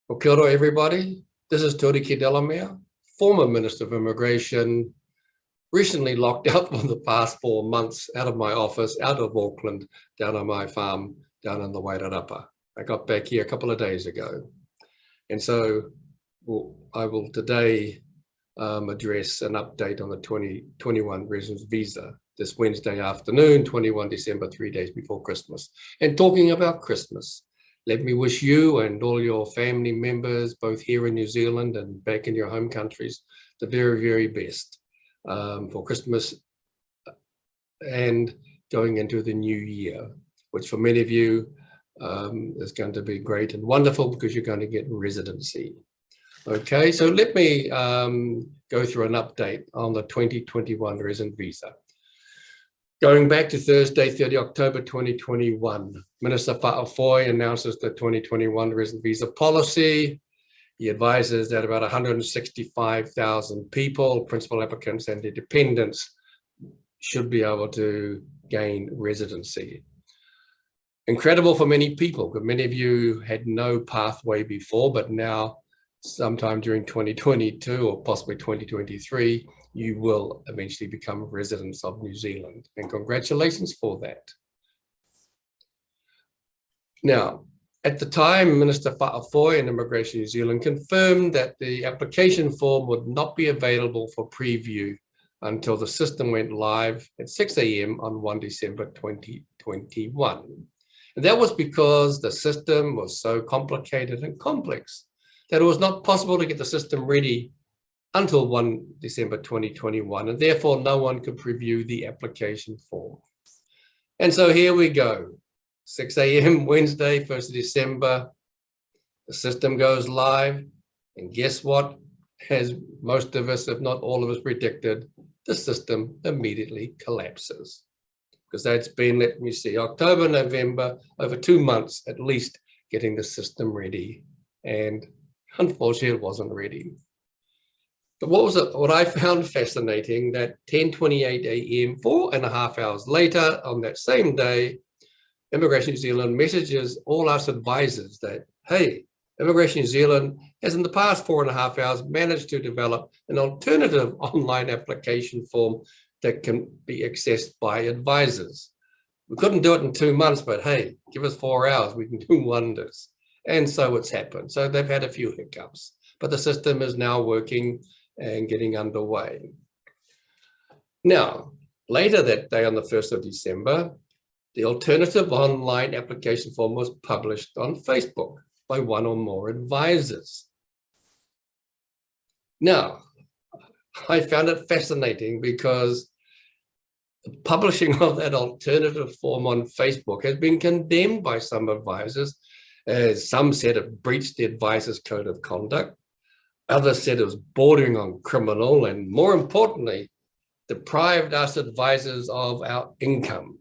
Well, kia ora, everybody. This is Tuariki Delamere, former Minister of Immigration, recently locked out for the past 4 months out of my office, out of Auckland, down on my farm, down in the Wairarapa. I got back here a couple of days ago. And so I will today address an update on the 2021 residence visa this Wednesday afternoon, 21 December, 3 days before Christmas. And talking about Christmas, let me wish you and all your family members, both here in New Zealand and back in your home countries, the very, very best for Christmas and going into the new year, which for many of you is going to be great and wonderful because you're going to get residency. Okay, so let me go through an update on the 2021 resident visa. Going back to Thursday, 30 October 2021, Minister Fa'afoi announces the 2021 resident visa policy. He advises that about 165,000 people, principal applicants and their dependents, should be able to gain residency. Incredible for many people, because many of you had no pathway before, but now sometime during 2022 or possibly 2023, you will eventually become residents of New Zealand. And congratulations for that. Now, at the time, Minister Fa'afoi and Immigration New Zealand confirmed that the application form would not be available for preview until the system went live at 6 a.m. on 1 December 2021. And that was because the system was so complicated and complex that it was not possible to get the system ready until 1 December 2021, and therefore no one could preview the application form. And so here we go, 6 a.m. Wednesday, 1st of December, the system goes live, and guess what? As most of us, if not all of us, predicted, the system immediately collapses. Because that's been, let me see, October, November, over 2 months at least, getting the system ready. And unfortunately, it wasn't ready. But what I found fascinating, that 10:28 a.m., 4.5 hours later, on that same day, Immigration New Zealand messages all us advisors that, hey, Immigration New Zealand has in the past 4.5 hours managed to develop an alternative online application form that can be accessed by advisors. We couldn't do it in 2 months, but hey, give us 4 hours, we can do wonders. And so it's happened. So they've had a few hiccups, but the system is now working and getting underway. Now, later that day on the 1st of December, the alternative online application form was published on Facebook by one or more advisors. Now, I found it fascinating because the publishing of that alternative form on Facebook has been condemned by some advisors, as some said it breached the advisor's code of conduct. Others said it was bordering on criminal, and more importantly, deprived us advisors of our income.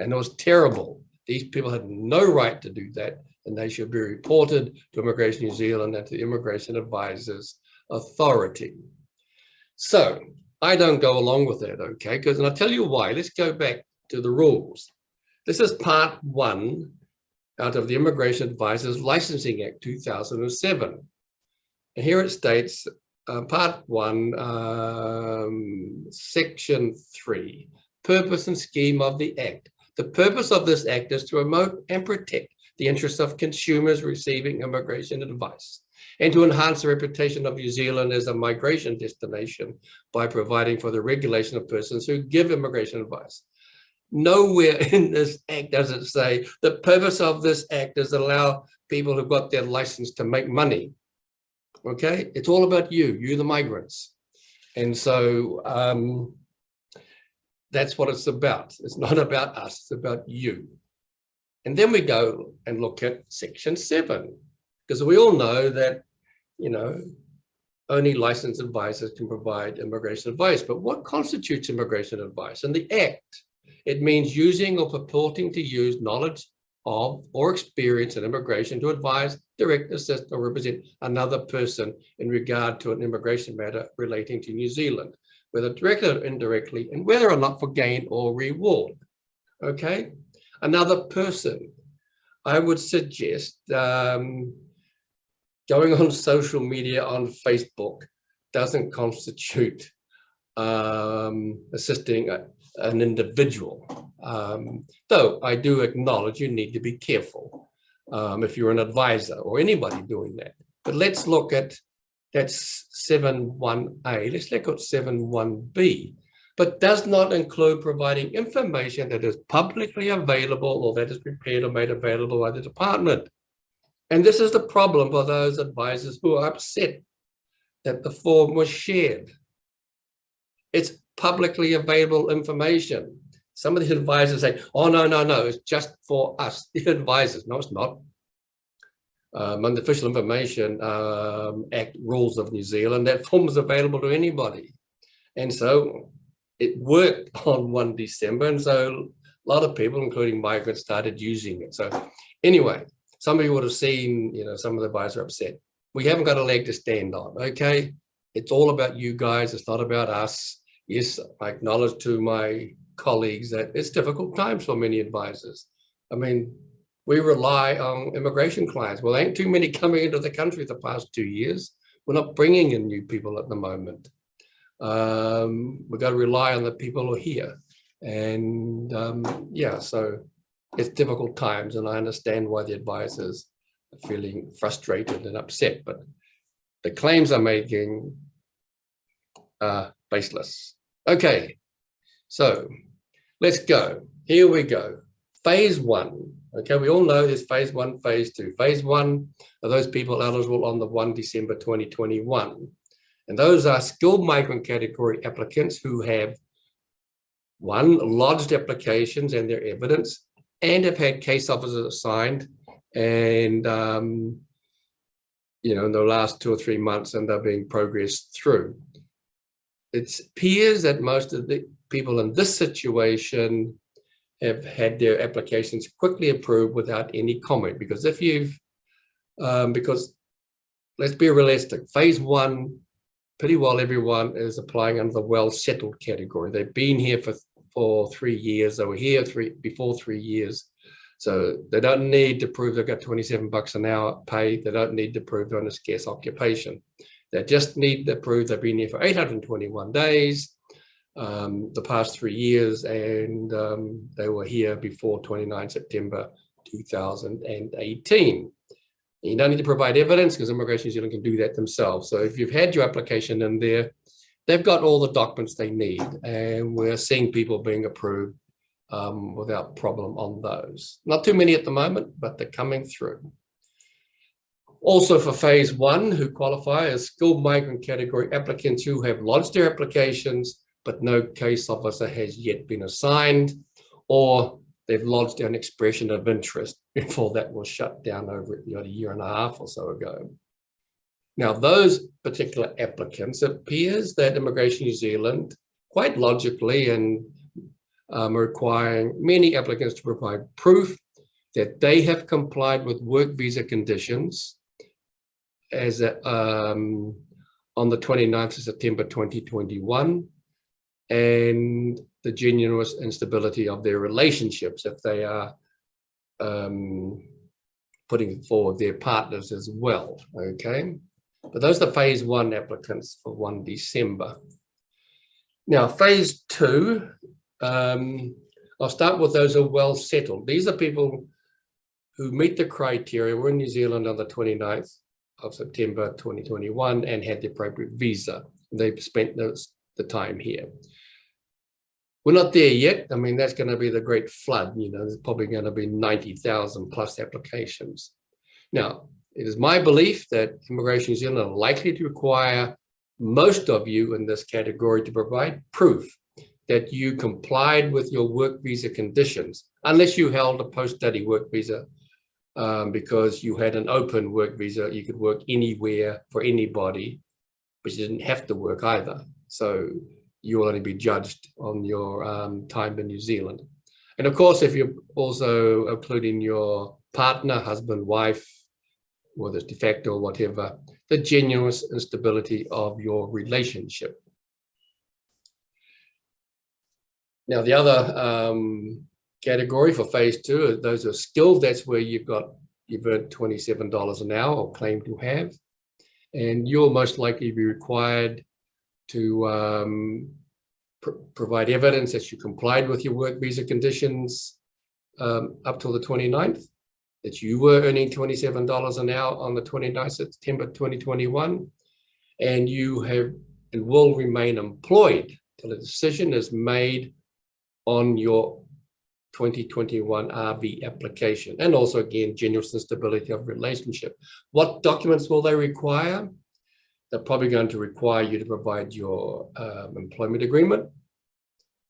And it was terrible. These people had no right to do that, and they should be reported to Immigration New Zealand and to the Immigration Advisors Authority. So I don't go along with that, okay? And I'll tell you why. Let's go back to the rules. This is part 1 out of the Immigration Advisors Licensing Act 2007. And here it states, part 1, section 3, purpose and scheme of the Act. The purpose of this Act is to promote and protect the interests of consumers receiving immigration advice, and to enhance the reputation of New Zealand as a migration destination by providing for the regulation of persons who give immigration advice. Nowhere in this Act does it say the purpose of this Act is to allow people who've got their license to make money. Okay, it's all about you, the migrants. And so that's what it's about. It's not about us, it's about you. And then we go and look at section 7, because we all know that, only licensed advisors can provide immigration advice. But what constitutes immigration advice? In the Act, it means using or purporting to use knowledge of or experience in immigration to advise, direct, assist, or represent another person in regard to an immigration matter relating to New Zealand, whether directly or indirectly, and whether or not for gain or reward. Okay? Another person. I would suggest going on social media on Facebook doesn't constitute assisting an individual. Though I do acknowledge you need to be careful if you're an advisor or anybody doing that. But let's look at that's 7.1a. Let's look at 7.1b. But does not include providing information that is publicly available or that is prepared or made available by the department. And this is the problem for those advisors who are upset that the form was shared. It's publicly available information. Some of the advisors say, oh, no, it's just for us, the advisors. No, it's not. Under the Official Information Act rules of New Zealand, that form is available to anybody. And so it worked on 1 December. And so a lot of people, including migrants, started using it. So anyway, some of you would have seen, some of the advisors are upset. We haven't got a leg to stand on, okay? It's all about you guys. It's not about us. Yes, I acknowledge to my colleagues that it's difficult times for many advisors. I mean, we rely on immigration clients. Well, there ain't too many coming into the country the past 2 years. We're not bringing in new people at the moment. We've got to rely on the people who are here. And yeah, so it's difficult times, and I understand why the advisors are feeling frustrated and upset, but the claims I'm making are baseless. Okay, so let's go. Here we go. Phase 1. Okay, we all know there's phase 1, phase 2. Phase 1 are those people eligible on the 1 December 2021. And those are skilled migrant category applicants who have, 1, lodged applications and their evidence, and have had case officers assigned, and in the last 2 or 3 months, and they're being progressed through. It appears that most of the people in this situation have had their applications quickly approved without any comment, because if you've, because let's be realistic, phase 1, pretty well everyone is applying under the well-settled category. They've been here for 3 years. They were here before 3 years. So they don't need to prove they've got $27 an hour pay. They don't need to prove they're in a scarce occupation. They just need to prove they've been here for 821 days, the past 3 years, and they were here before 29 September 2018. You don't need to provide evidence because Immigration New Zealand can do that themselves. So if you've had your application in there, they've got all the documents they need, and we're seeing people being approved without problem on those. Not too many at the moment, but they're coming through. Also for phase 1, who qualify as skilled migrant category applicants who have lodged their applications, but no case officer has yet been assigned, or they've lodged an expression of interest before that was shut down over a year and a half or so ago. Now, those particular applicants, it appears that Immigration New Zealand, quite logically, and requiring many applicants to provide proof that they have complied with work visa conditions as on the 29th of September 2021, and the genuine instability of their relationships if they are putting forward their partners as well, okay? But those are phase 1 applicants for 1 December. Now, phase 2, I'll start with those who are well settled. These are people who meet the criteria, were in New Zealand on the 29th of September 2021 and had the appropriate visa. They've spent the time here. We're not there yet. I mean, that's going to be the great flood. There's probably going to be 90,000 plus applications. Now, it is my belief that Immigration New Zealand are likely to require most of you in this category to provide proof that you complied with your work visa conditions, unless you held a post-study work visa, because you had an open work visa. You could work anywhere for anybody, but you didn't have to work either. So you will only be judged on your time in New Zealand. And of course, if you're also including your partner, husband, wife, whether it's de facto or whatever, the genuine instability of your relationship. Now, the other category for phase 2 are those who are skilled. That's where you've got you've earned $27 an hour or claim to have, and you'll most likely be required to provide evidence that you complied with your work visa conditions up till the 29th, that you were earning $27 an hour on the 29th of September 2021, and you have and will remain employed till a decision is made on your 2021 RV application, and also again, genuine stability of relationship. What documents will they require? They're probably going to require you to provide your employment agreement.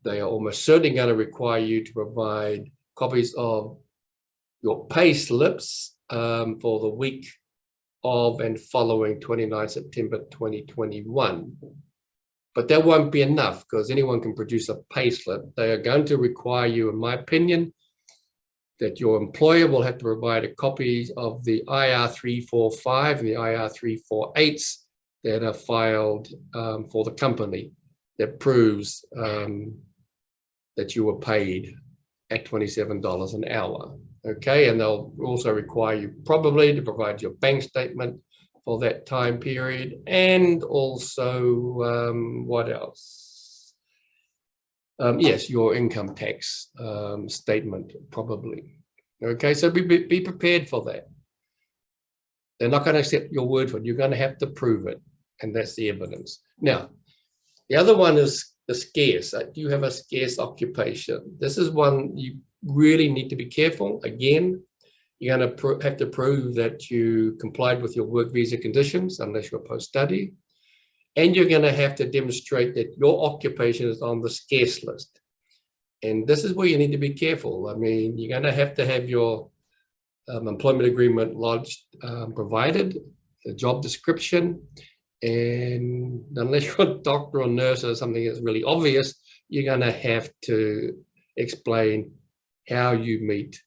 They are almost certainly going to require you to provide copies of your pay slips for the week of and following 29 September 2021. But that won't be enough, because anyone can produce a pay slip. They are going to require you, in my opinion, that your employer will have to provide a copy of the IR-345 and the IR-348s that are filed for the company, that proves that you were paid at $27 an hour. Okay, and they'll also require you probably to provide your bank statement for that time period, and also what else? Yes, your income tax statement probably. Okay, so be prepared for that. They're not going to accept your word for it. You're going to have to prove it, and that's the evidence. Now, the other one is the scarce. Do you have a scarce occupation? This is one you really need to be careful. Again, you're going to have to prove that you complied with your work visa conditions, unless you're post-study. And you're going to have to demonstrate that your occupation is on the scarce list. And this is where you need to be careful. I mean, you're going to have your employment agreement lodged, provided, the job description. And unless you're a doctor or nurse or something that's really obvious, you're going to have to explain how you meet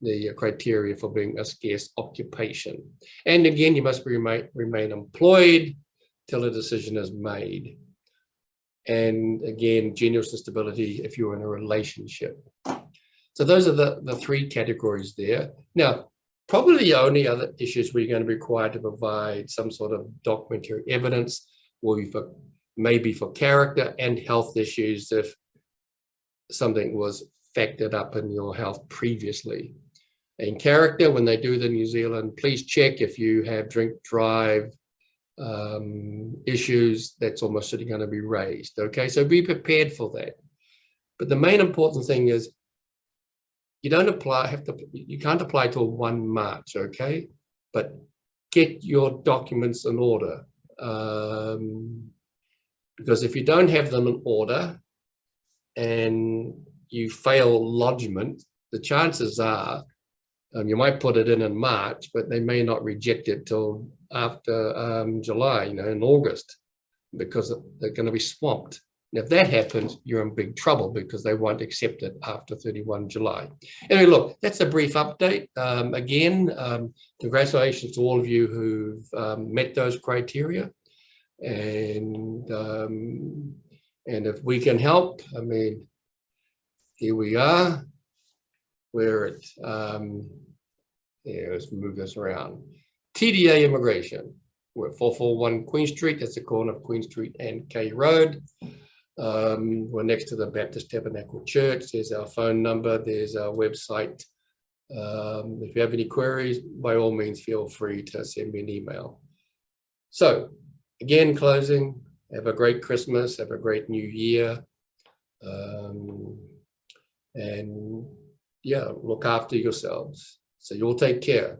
the criteria for being a scarce occupation. And again, you must remain employed till a decision is made. And again, genuine stability if you're in a relationship. So those are the three categories there. Now, probably the only other issues where you're going to be required to provide some sort of documentary evidence will be for, maybe for character and health issues if something was factored up in your health previously. In character, when they do the New Zealand, please check if you have drink drive issues. That's almost certainly going to be raised. Okay, so be prepared for that. But the main important thing is you don't apply, you can't apply till 1 March, okay? But get your documents in order. Because if you don't have them in order and you fail lodgement, the chances are you might put it in March, but they may not reject it till after July, in August, because they're going to be swamped. And if that happens, you're in big trouble because they won't accept it after 31 July. Anyway, look, that's a brief update. Again, congratulations to all of you who've met those criteria. And if we can help, I mean, here we are. We're at, let's move this around. TDA Immigration. We're at 441 Queen Street. That's the corner of Queen Street and K Road. We're next to the Baptist Tabernacle Church. There's our phone number. There's our website. If you have any queries, by all means, feel free to send me an email. So, again, closing, have a great Christmas, have a great New Year. And yeah, look after yourselves. So you'll take care.